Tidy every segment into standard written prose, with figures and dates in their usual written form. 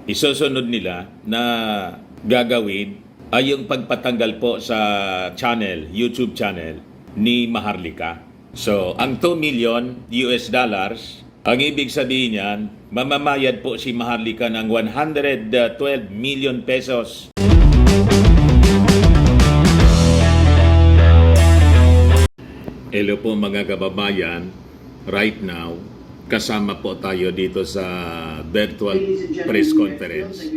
isusunod nila na gagawin ay yung pagpatanggal po sa channel, YouTube channel ni Maharlika. So, ang 2 million US dollars, ang ibig sabihin niyan, mamamayad po si Maharlika ng 112 million pesos. Hello po mga kababayan, right now, kasama po tayo dito sa virtual press conference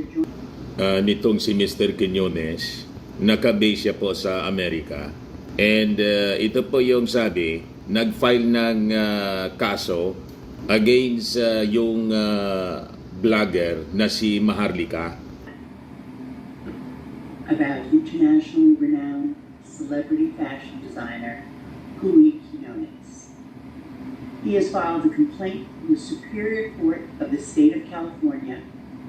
nitong si Mr. Quiñones. Naka-base siya po sa Amerika. And ito po yung sabi, nag-file ng kaso against yung vlogger na si Maharlika. About internationally renowned celebrity fashion designer Quiñones. He has filed a complaint in the Superior Court of the State of California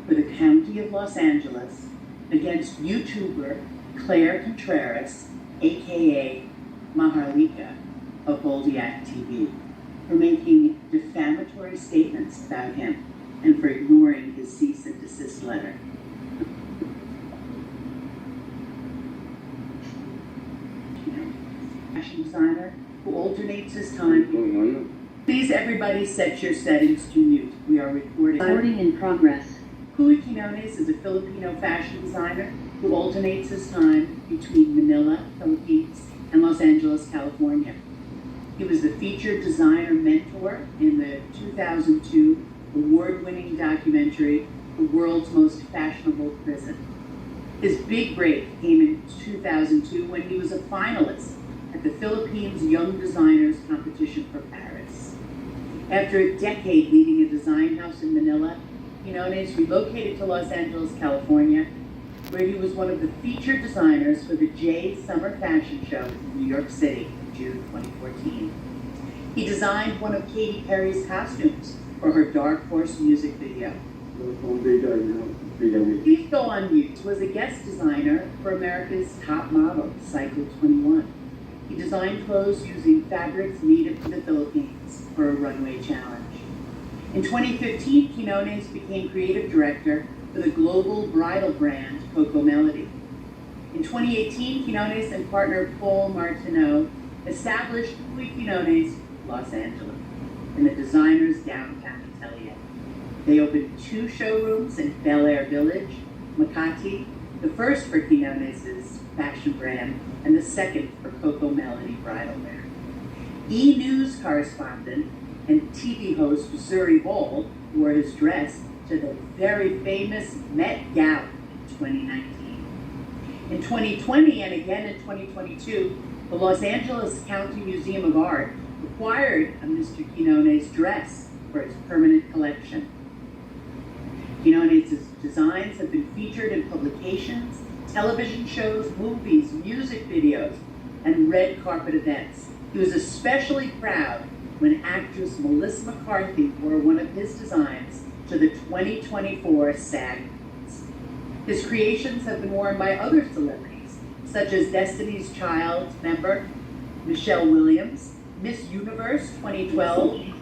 for the County of Los Angeles against YouTuber Claire Contreras, aka Maharlika of BOLDYAK TV, for making defamatory statements about him and for ignoring his cease and desist letter. Fashion designer who alternates his time. Please everybody set your settings to mute. We are recording. Recording in progress. Quiñones is a Filipino fashion designer who alternates his time between Manila, Philippines, and Los Angeles, California. He was the featured designer mentor in the 2002 award-winning documentary, The World's Most Fashionable Prison. His big break came in 2002 when he was a finalist at the Philippines Young Designers Competition for Paris. After a decade leading a design house in Manila, Quiñones relocated to Los Angeles, California, where he was one of the featured designers for the J Summer Fashion Show in New York City in June 2014. He designed one of Katy Perry's costumes for her Dark Horse music video. Please go on mute. Was a guest designer for America's top model, Cycle 21. He designed clothes using fabrics native to the Philippines for a runway challenge. In 2015, Quiñones became creative director for the global bridal brand Coco Melody. In 2018, Quiñones and partner Paul Martineau established Quiñones Los Angeles in the designer's downtown atelier. They opened 2 showrooms in Bel Air Village, Makati, the first for Quiñones' fashion brand and the second for Coco Melody bridal wear. E-News correspondent and TV host Zuri Ball wore his dress to the very famous Met Gala in 2019. In 2020 and again in 2022, the Los Angeles County Museum of Art acquired a Mr. Quiñones dress for its permanent collection. Quiñones' designs have been featured in publications, television shows, movies, music videos, and red carpet events. He was especially proud when actress Melissa McCarthy wore one of his designs to the 2024 SAG Awards. His creations have been worn by other celebrities, such as Destiny's Child member Michelle Williams, Miss Universe 2012,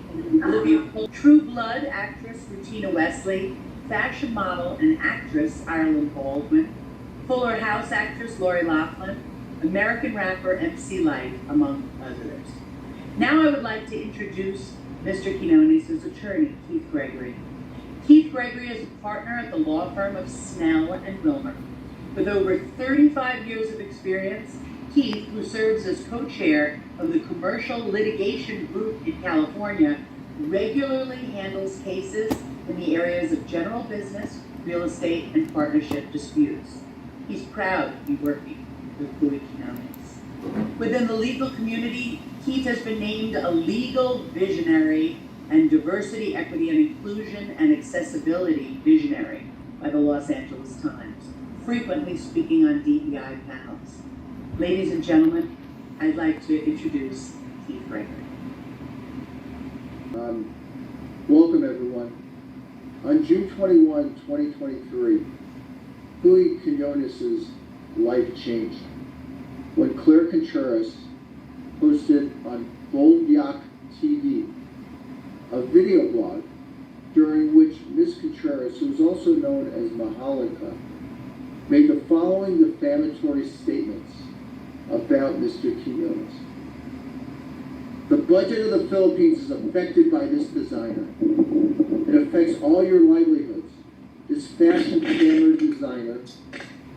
Olivia Pope, True Blood actress Rutina Wesley, fashion model and actress Ireland Baldwin, Fuller House actress Lori Loughlin, American rapper MC Lyte, among others. Now I would like to introduce Mr. Quiñones' attorney, Keith Gregory. Keith Gregory is a partner at the law firm of Snell and Wilmer. With over 35 years of experience, Keith, who serves as co-chair of the Commercial Litigation Group in California, regularly handles cases in the areas of general business, real estate, and partnership disputes. He's proud to be working with Quiñones. Within the legal community, Keith has been named a legal visionary and diversity, equity, and inclusion and accessibility visionary by the Los Angeles Times, frequently speaking on DEI panels. Ladies and gentlemen, I'd like to introduce Keith Gregory. Welcome everyone. On June 21, 2023, Quiñones' life changed when Claire Contreras posted on BOLDYAK TV a video blog during which Ms. Contreras, who is also known as Maharlika, made the following defamatory statements about Mr. Quinones. The budget of the Philippines is affected by this designer. It affects all your livelihoods. This fashion scammer designer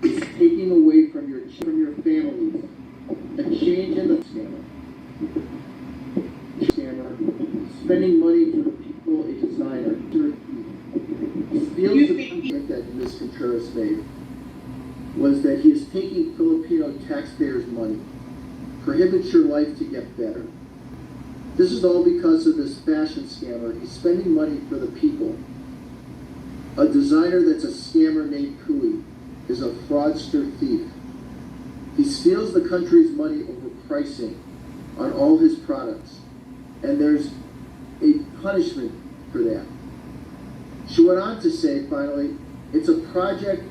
is taking away from your families a change in the scammer. Spending money for the people, a designer. He feels the comment that Ms. Contreras made was that he is taking Filipino taxpayers' money, prohibits your life to get better. This is all because of this fashion scammer. He's spending money for the people. A designer that's a scammer named Kui is a fraudster thief. He steals the country's money over pricing on all his products, and there's a punishment for that. She went on to say, finally, it's a project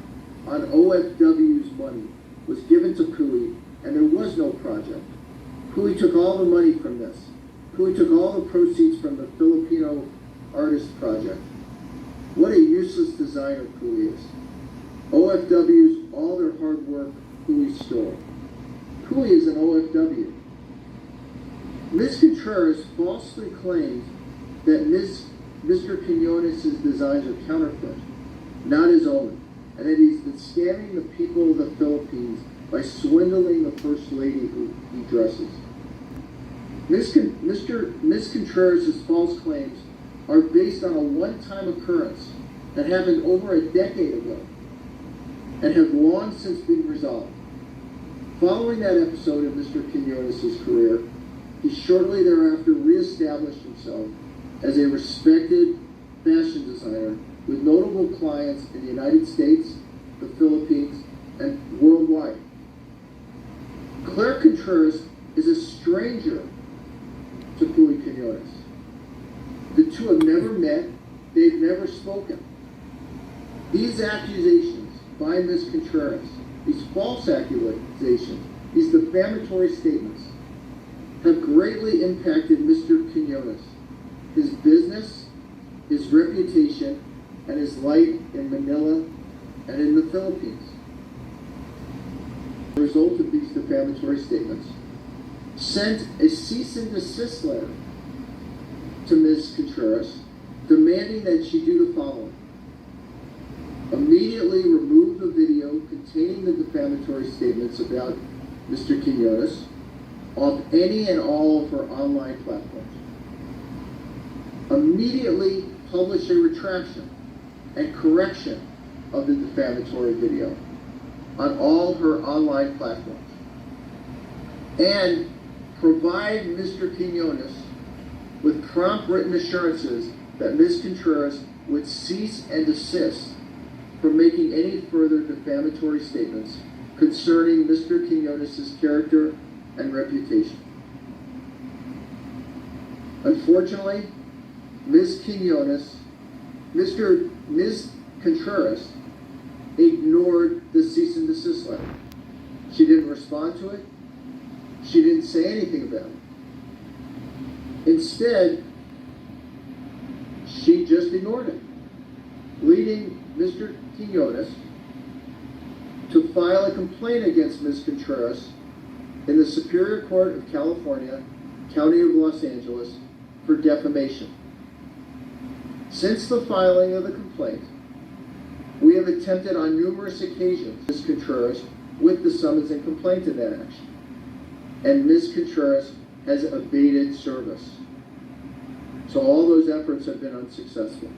on OFW's money was given to Kui, and there was no project. Kui took all the money from this. Kui took all the proceeds from the Filipino Artist Project. What a useless designer Kui is. OFW's, all their hard work, Kui stole. Kui is an OFW. Ms. Contreras falsely claims that Mr. Quinones' designs are counterfeit, not his own, and that he's been scamming the people of the Philippines by swindling the First Lady who he dresses. Ms. Contreras' false claims are based on a one-time occurrence that happened over a decade ago and have long since been resolved. Following that episode of Mr. Quinones' career, he shortly thereafter reestablished himself as a respected fashion designer with notable clients in the United States, the Philippines, and worldwide. Claire Contreras is a stranger to Kui Quinones. The two have never met, they've never spoken. These accusations by Ms. Contreras, these false accusations, these defamatory statements, have greatly impacted Mr. Quinones, his business, his reputation, and his life in Manila and in the Philippines. As a result of these defamatory statements, sent a cease and desist letter to Ms. Contreras demanding that she do the following. Immediately remove the video containing the defamatory statements about Mr. Quinones off any and all of her online platforms. Immediately publish a retraction and correction of the defamatory video on all her online platforms. And provide Mr. Quinones with prompt written assurances that Ms. Contreras would cease and desist from making any further defamatory statements concerning Mr. Quinones' character and reputation. Unfortunately, Ms. Contreras ignored the cease and desist letter. She didn't respond to it. She didn't say anything about it. Instead, she just ignored it, leading Mr. Quinones to file a complaint against Ms. Contreras in the Superior Court of California, County of Los Angeles, for defamation. Since the filing of the complaint, we have attempted on numerous occasions Ms. Contreras with the summons and complaint in that action, and Ms. Contreras has evaded service. So all those efforts have been unsuccessful.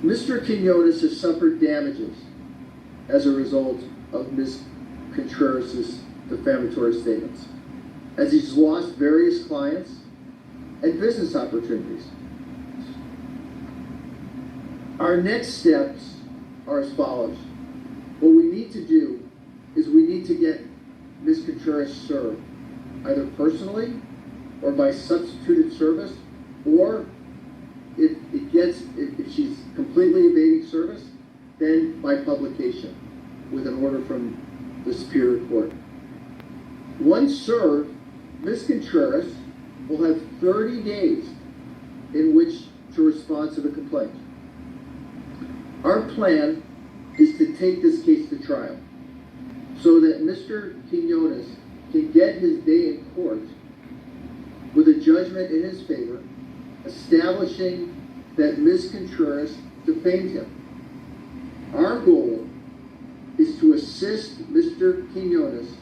Mr. Quinones has suffered damages as a result of Ms. Contreras' defamatory statements, as he's lost various clients and business opportunities. Our next steps are as follows. What we need to do is we need to get Ms. Contreras served, either personally or by substituted service, or if she's completely evading service, then by publication with an order from the Superior Court. Once served, Ms. Contreras will have 30 days in which to respond to the complaint. Our plan is to take this case to trial so that Mr. Quinones can get his day in court with a judgment in his favor, establishing that Ms. Contreras defamed him. Our goal is to assist Mr. Quinones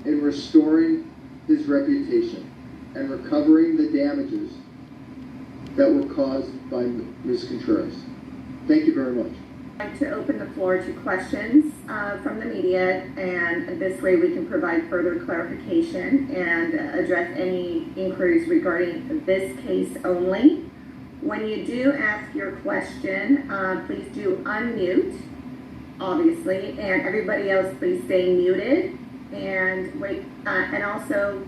in restoring his reputation and recovering the damages that were caused by Ms. Contreras. Thank you very much. I'd like to open the floor to questions from the media, and this way we can provide further clarification and address any inquiries regarding this case only. When you do ask your question, please do unmute, obviously, and everybody else please stay muted, and wait, and also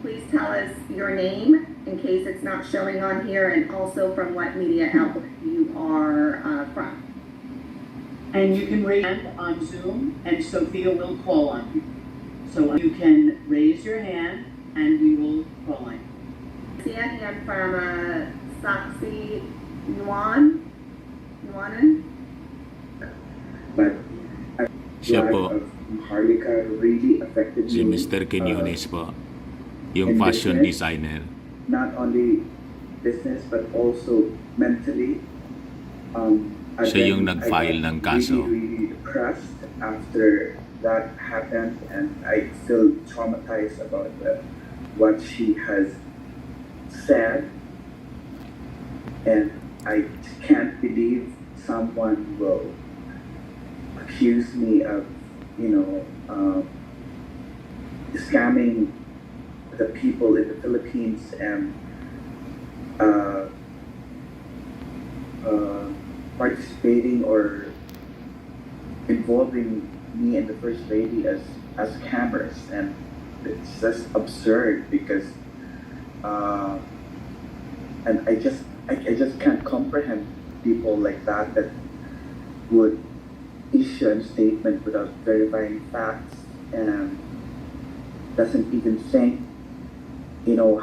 please tell us your name in case it's not showing on here, and also from what media outlet you are from. And you can raise your hand on Zoom, and Sophia will call on you. So you can raise your hand, and we will call on you. See a hand from Saksi Yuanan. But Siya po, Maharlika really affected si me. Mr. Quinones po, yung in fashion business. designer. Not only business but also mentally. Siya yung I nag-file got ng kaso. really depressed after that happened, and I feel traumatized about what she has said, and I can't believe someone will accuse me of, scamming the people in the Philippines and participating or involving me and the First Lady as scammers, and it's just absurd because and I just can't comprehend people like that would issue a statement without verifying facts and doesn't even think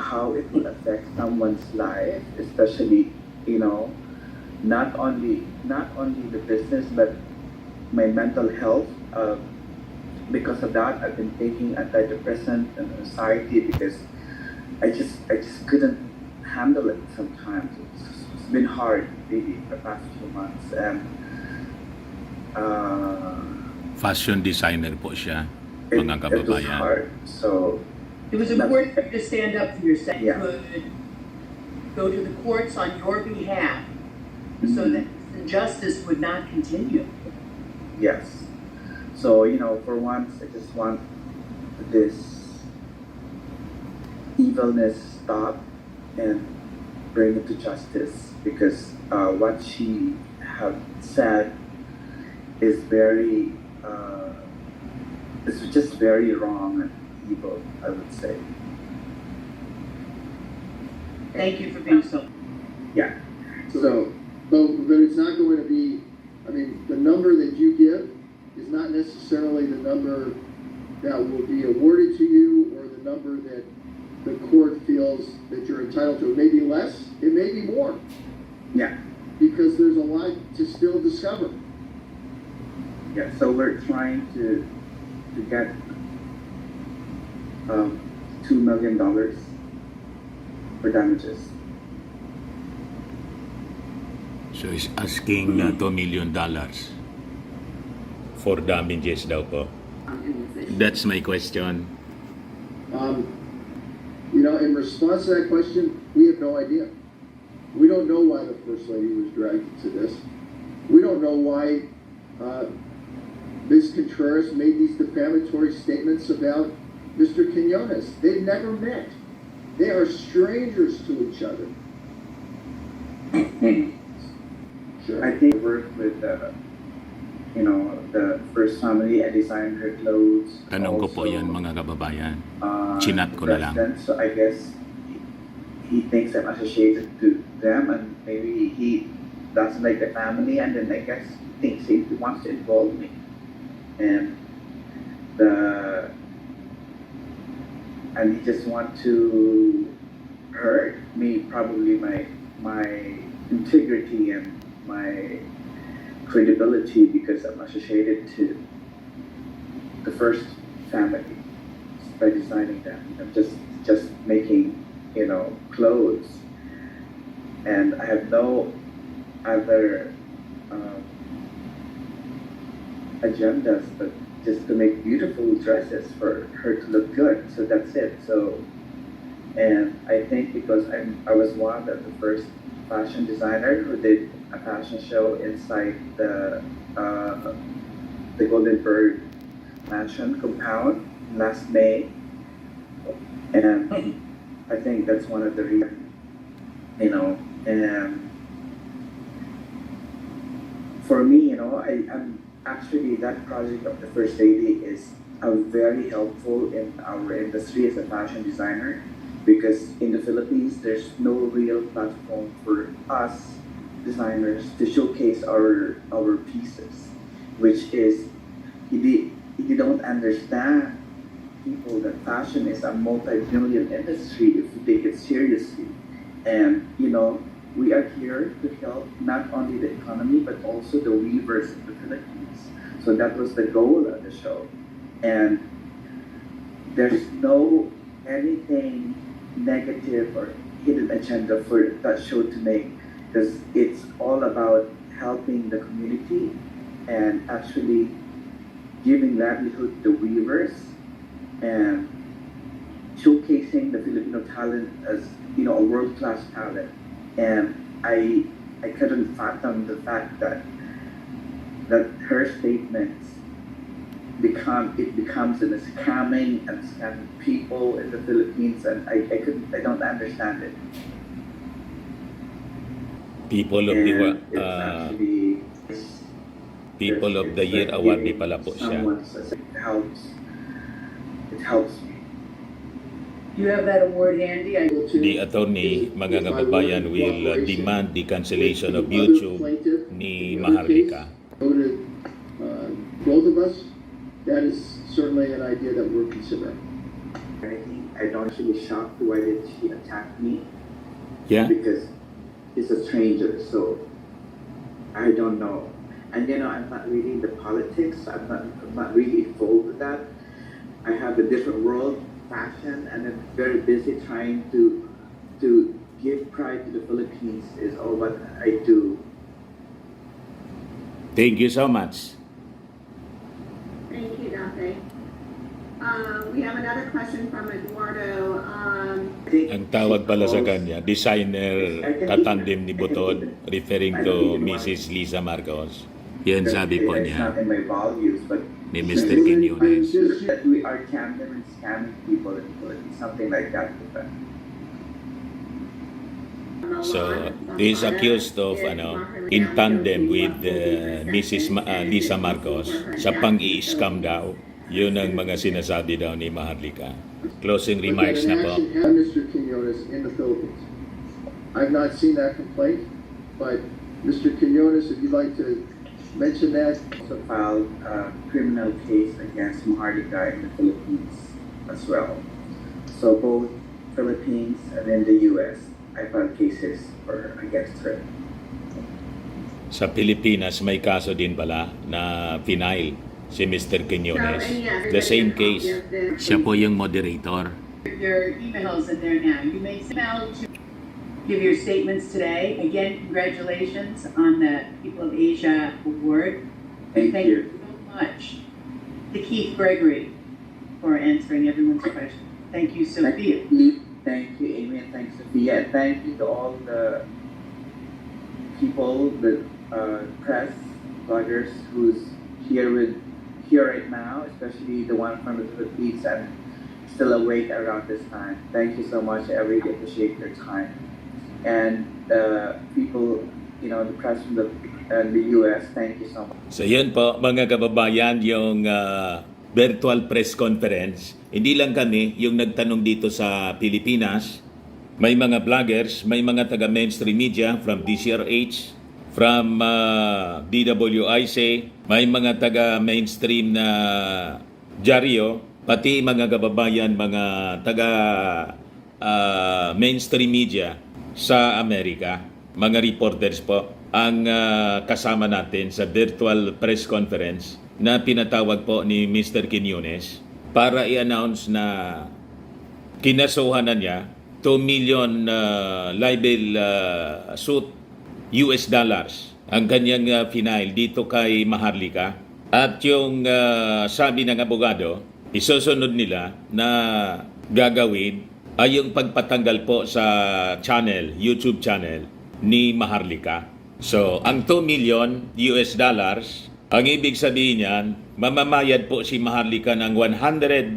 how it would affect someone's life, especially not only the business but my mental health. Because of that, I've been taking antidepressant and anxiety because I just couldn't handle it sometimes. It's been hard really the past few months, and Fashion designer po siya, mga it was kababayan. hard. So It was important for you to stand up for yourself. Yeah. Could go to the courts on your behalf so that injustice would not continue. yes. So, for once, I just want this evilness stop and bring it to justice, because what she have said is it's just very wrong and evil, I would say. Thank you for being so. Yeah. So, but it's not going to be, the number that you give is not necessarily the number that will be awarded to you or the number that the court feels that you're entitled to. It may be less, it may be more, Yeah. because there's a lot to still discover. Yeah. So we're trying to get $2 million for damages. So he's asking $2 million for damages daw po. That's my question. In response to that question, we have no idea. We don't know why the First Lady was dragged into this. We don't know why Ms. Contreras made these defamatory statements about Mr. Quinones. They've never met. They are strangers to each other. Sure. I think I worked with the first family. I designed her clothes. Tanong ko po Also, yan, mga kababayan. Chinat ko na lang. president, so I guess he thinks I'm associated to them, and maybe he doesn't like the family, and then I guess he thinks he wants to involve me. And he just want to hurt me, probably my my integrity and my credibility because I'm associated to the first family by designing them. I'm just making, clothes, and I have no other agendas but just to make beautiful dresses for her to look good. So that's it. So, and I think because I was one of the first fashion designer who did a fashion show inside the Golden Bird Mansion compound last May, and I think that's one of the reasons, and for me, I'm actually, that project of the First Lady is very helpful in our industry as a fashion designer, because in the Philippines, there's no real platform for us designers to showcase our pieces, which is, if you don't understand people that fashion is a multi-billion industry if you take it seriously. And, we are here to help not only the economy, but also the weavers of the Philippines. So that was the goal of the show. And there's no anything negative or hidden agenda for that show to make, because it's all about helping the community and actually giving livelihood to the weavers and showcasing the Filipino talent as, a world-class talent. And I couldn't fathom the fact that her statements becomes a scamming and scamming people in the Philippines, and I don't understand it. People of People of the Year award di pala po siya. It helps me. You have that award handy? The attorney, mga kababayan, will demand the cancellation of YouTube ni Maharlika. Both of us, that is certainly an idea that we're considering. I don't actually shocked why did she attack me? Yeah? Because it's a stranger, so I don't know. And I'm not reading the politics. I'm not really involved with that. I have a different world, fashion, and I'm very busy trying to give pride to the Philippines is all what I do. Thank you so much. Thank you, Dante. We have another question from Eduardo. Ang tawag pala sa kanya, designer katandem ni Butod, referring to Mrs. Lisa Marcos. Yan sabi po It's niya not in my values, but ni Mr. Quiñones. that we are tandem and scamming people in the Philippines, something like that. So, he is accused of in tandem with Mrs. Lisa Marcos sa pang-i-scam daw. Yun ang mga sinasabi daw ni Maharlika. Closing remarks na po. Mr. Quiñones in the Philippines. I've not seen that complaint, but Mr. Quiñones, if you'd like to mention that. Also filed a criminal case against Maharlika in the Philippines as well. So both Philippines and in the US, I filed cases against her. Sa Pilipinas, may kaso din pala na final si Mr. Quiñones. The same case. Siya po yung moderator. Your email's in there now. You may email to give your statements today. Again, congratulations on the People of Asia Award. Thank you so much to Keith Gregory for answering everyone's questions. Thank you, Sophia. Thank you, Amy, and thanks, Sophia. And thank you to all the people, the press, bloggers who's here right now, especially the one from the Philippines and still awake around this time. Thank you so much. I really appreciate your time. And people, the press from the US, thank you so much. So yun po mga kababayan, yung virtual press conference. Hindi lang kami yung nagtanong dito sa Pilipinas. May mga vloggers, may mga taga-mainstream media from DCRH, from DWIC, may mga taga-mainstream na dyaryo, pati mga kababayan, mga taga-mainstream media sa Amerika. mga reporters po ang kasama natin sa virtual press conference na pinatawag po ni Mr. Quiñones para i-announce na kinasuhan na niya 2 million libel suit US dollars ang kanyang final dito kay Maharlika. At yung sabi ng abogado, isusunod nila na gagawin ay yung pagpatanggal po sa channel, YouTube channel ni Maharlika. So, ang 2 million US dollars, ang ibig sabihin niyan, mamamayad po si Maharlika ng 112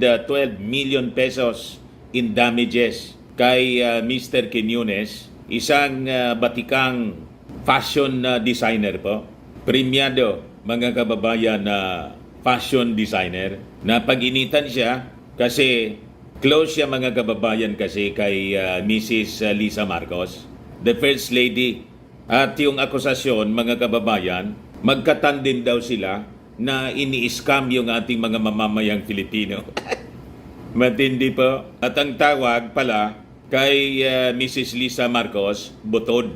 million pesos in damages kay Mr. Quiñones, isang batikang fashion designer po. Premiado, mga kababayan, na fashion designer. Napag-initan siya kasi close siya, mga kababayan, kasi kay Mrs. Lisa Marcos, the First Lady. At yung akusasyon, mga kababayan, magkatandem daw sila na ini-scam yung ating mga mamamayang Filipino. Matindi po. At ang tawag pala kay Mrs. Lisa Marcos, butod.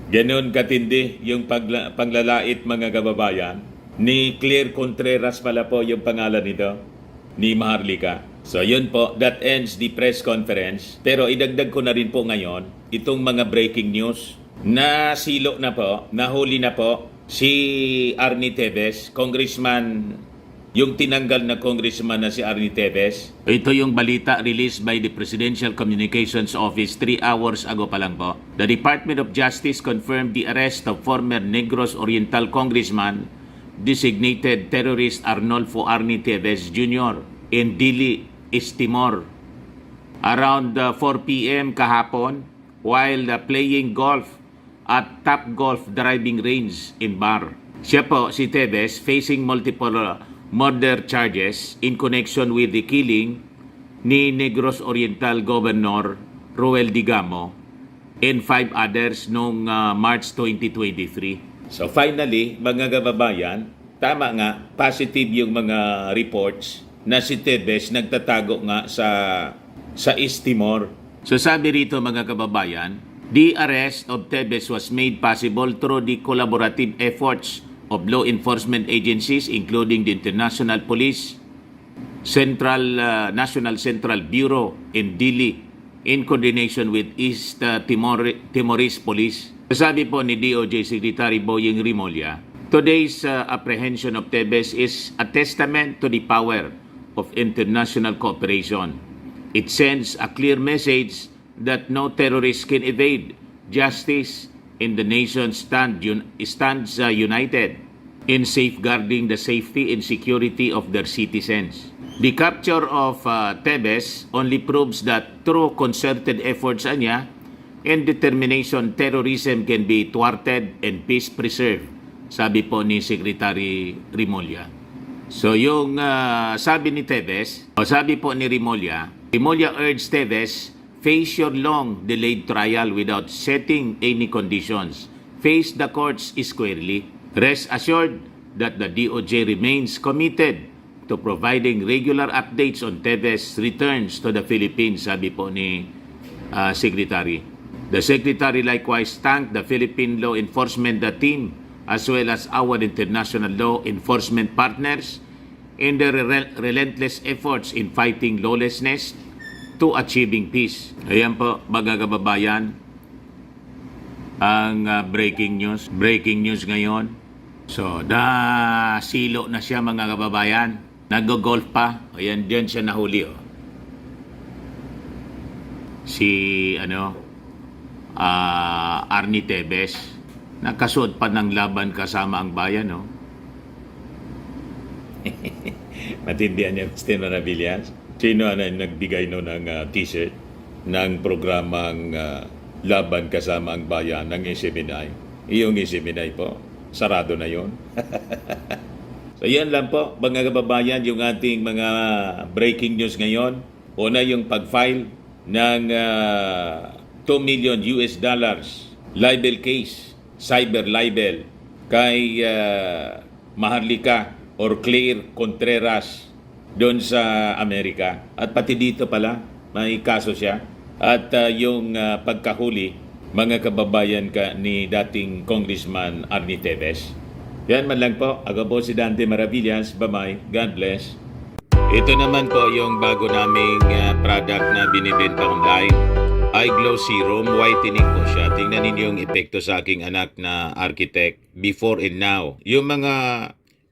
Ganon katindi yung panglalait, mga kababayan. Ni Claire Contreras pala po yung pangalan nito, ni Maharlika. So yun po, that ends the press conference. Pero idagdag ko na rin po ngayon itong mga breaking news. Nasilo na po, nahuli na po si Arnie Teves, congressman, yung tinanggal na congressman na si Arnie Teves. Ito yung balita released by the Presidential Communications Office 3 hours ago pa lang po. The Department of Justice confirmed the arrest of former Negros Oriental Congressman designated terrorist Arnolfo Arnie Teves Jr. in Dili, East Timor around 4 p.m. kahapon while playing golf at Top Golf Driving Range in Bar. Siya po, si Teves, facing multiple murder charges in connection with the killing ni Negros Oriental Governor Roel Digamo and 5 others noong March 2023. So finally, mga kababayan, tama nga, positive yung mga reports na si Teves nagtatago nga sa East Timor. So sabi rito, mga kababayan, the arrest of Teves was made possible through the collaborative efforts of law enforcement agencies including the International Police, National Central Bureau in Dili in coordination with East Timorese Police. Sabi po ni DOJ Secretary Boying Rimulya, today's apprehension of Teves is a testament to the power of international cooperation. It sends a clear message that no terrorist can evade justice and the nation stands united in safeguarding the safety and security of their citizens. The capture of Teves only proves that through concerted efforts niya and determination, terrorism can be thwarted and peace preserved, sabi po ni Secretary Rimulya. So yung sabi ni Teves, o sabi po ni Rimulya urged Teves, face your long delayed trial without setting any conditions. Face the courts squarely. Rest assured that the DOJ remains committed to providing regular updates on Teves' returns to the Philippines, sabi po ni Secretary. The Secretary likewise thanked the Philippine law enforcement team as well as our international law enforcement partners in their relentless efforts in fighting lawlessness to achieving peace. Ayan po, mga kababayan, ang breaking news. Breaking news ngayon. So, silo na siya, mga kababayan. Nag-golf pa. Ayan, diyan siya nahuli. Oh. Si, Arnie Teves. Nakasuot pa ng laban kasama ang bayan, no? Matindihan niya, Dante Maravillas. Sino nagbigay no ng t-shirt ng programang laban kasama ang bayan ng SMNI? Iyong SMNI po. Sarado na yon. So yan lang po, mga kababayan, yung ating mga breaking news ngayon. Una yung pag-file ng 2 million US dollars libel case, cyber libel kay Maharlika or Claire Contreras doon sa Amerika. At pati dito pala, may kaso siya At yung pagkahuli, mga kababayan ka ni dating Congressman Arnie Teves. Yan man lang po. Ako po si Dante Maravillas. Bye-bye. God bless. Ito naman po yung bago naming product na binibenta online. Eye Glow Serum, whitening po siya. Tingnan ninyo yung epekto sa aking anak na architect before and now. Yung mga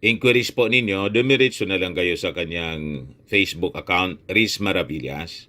inquiries po ninyo, dumiretso na lang kayo sa kanyang Facebook account, Riz Maravillas.